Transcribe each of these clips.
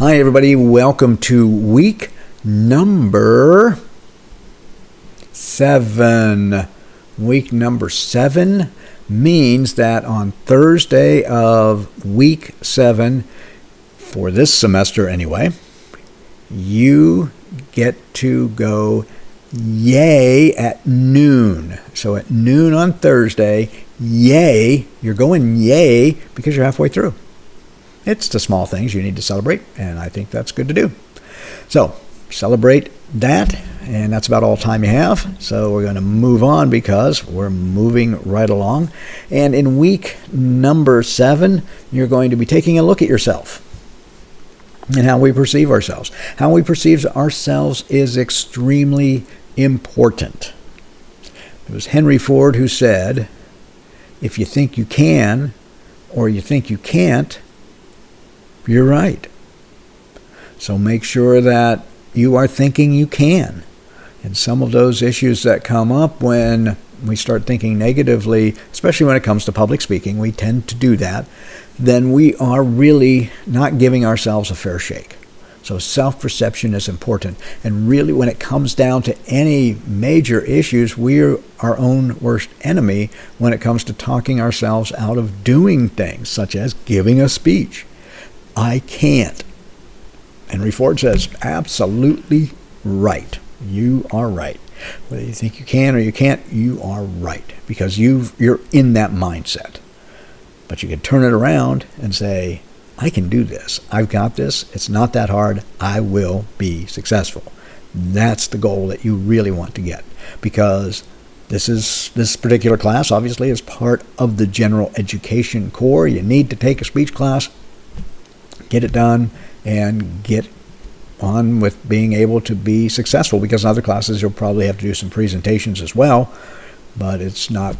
Hi, everybody. Welcome to week number 7. Week number 7 means that on Thursday of week 7, for this semester anyway, you get to go yay at noon. So at noon on Thursday, yay, you're going yay because you're halfway through. It's the small things you need to celebrate, and I think that's good to do. So celebrate that, and that's about all time you have. So we're going to move on because we're moving right along. And in week number 7, you're going to be taking a look at yourself and how we perceive ourselves. How we perceive ourselves is extremely important. It was Henry Ford who said, if you think you can or you think you can't, you're right. So make sure that you are thinking you can. And some of those issues that come up when we start thinking negatively, especially when it comes to public speaking, we tend to do that, then we are really not giving ourselves a fair shake. So self-perception is important. And really, when it comes down to any major issues, we're our own worst enemy when it comes to talking ourselves out of doing things, such as giving a speech. I can't. Henry Ford says, absolutely right. You are right. Whether you think you can or you can't, you are right. Because you're in that mindset. But you can turn it around and say, I can do this. I've got this. It's not that hard. I will be successful. That's the goal that you really want to get. Because this particular class, obviously, is part of the general education core. You need to take a speech class, get it done, and get on with being able to be successful, because in other classes you'll probably have to do some presentations as well, but it's not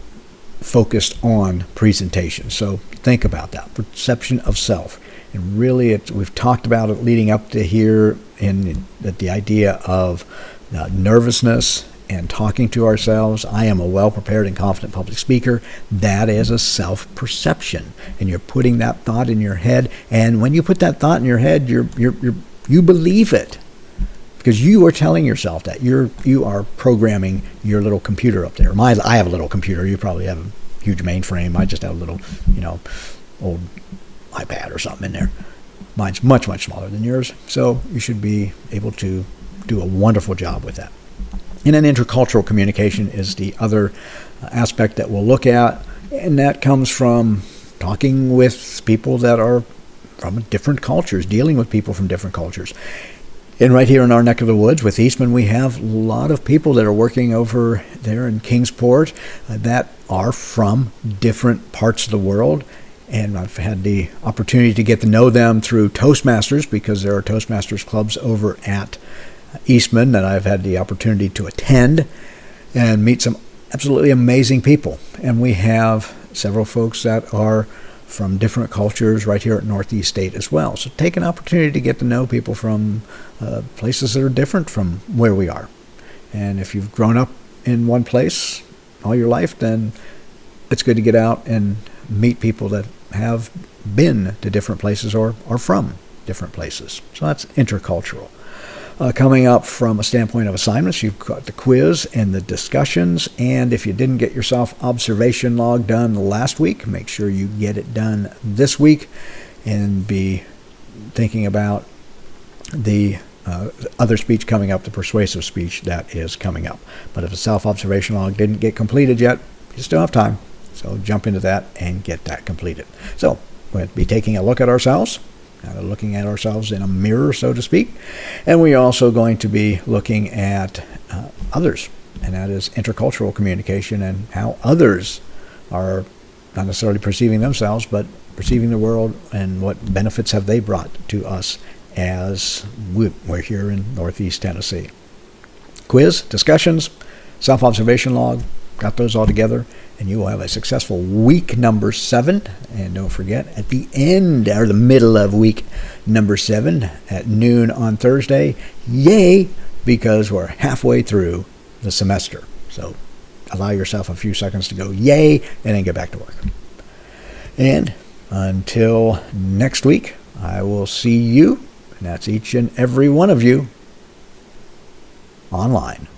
focused on presentation. So think about that, perception of self. And really, we've talked about it leading up to here in the idea of nervousness and talking to ourselves. I am a well-prepared and confident public speaker. That is a self-perception, and you're putting that thought in your head. And when you put that thought in your head, you believe it, because you are telling yourself that you are programming your little computer up there. I have a little computer. You probably have a huge mainframe. I just have a little, old iPad or something in there. Mine's much, much smaller than yours. So you should be able to do a wonderful job with that. And then intercultural communication is the other aspect that we'll look at, and that comes from talking with people that are from different cultures, dealing with people from different cultures. And right here in our neck of the woods with Eastman, we have a lot of people that are working over there in Kingsport that are from different parts of the world. And I've had the opportunity to get to know them through Toastmasters, because there are Toastmasters clubs over at Eastman that I've had the opportunity to attend and meet some absolutely amazing people. And we have several folks that are from different cultures right here at Northeast State as well. So take an opportunity to get to know people from places that are different from where we are. And if you've grown up in one place all your life, then it's good to get out and meet people that have been to different places or are from different places. So that's intercultural. Coming up from a standpoint of assignments, you've got the quiz and the discussions. And if you didn't get your self-observation log done last week, make sure you get it done this week, and be thinking about the other speech coming up, the persuasive speech that is coming up. But if the self-observation log didn't get completed yet, you still have time. So jump into that and get that completed. So we'll be taking a look at ourselves, kind of looking at ourselves in a mirror, so to speak. And we are also going to be looking at others, and that is intercultural communication and how others are not necessarily perceiving themselves, but perceiving the world, and what benefits have they brought to us as we're here in Northeast Tennessee. Quiz, discussions, self-observation log, got those all together, and you will have a successful week number 7. And don't forget, at the end, or the middle of week number 7, at noon on Thursday, yay, because we're halfway through the semester. So allow yourself a few seconds to go yay, and then get back to work. And until next week, I will see you And that's each and every one of you online.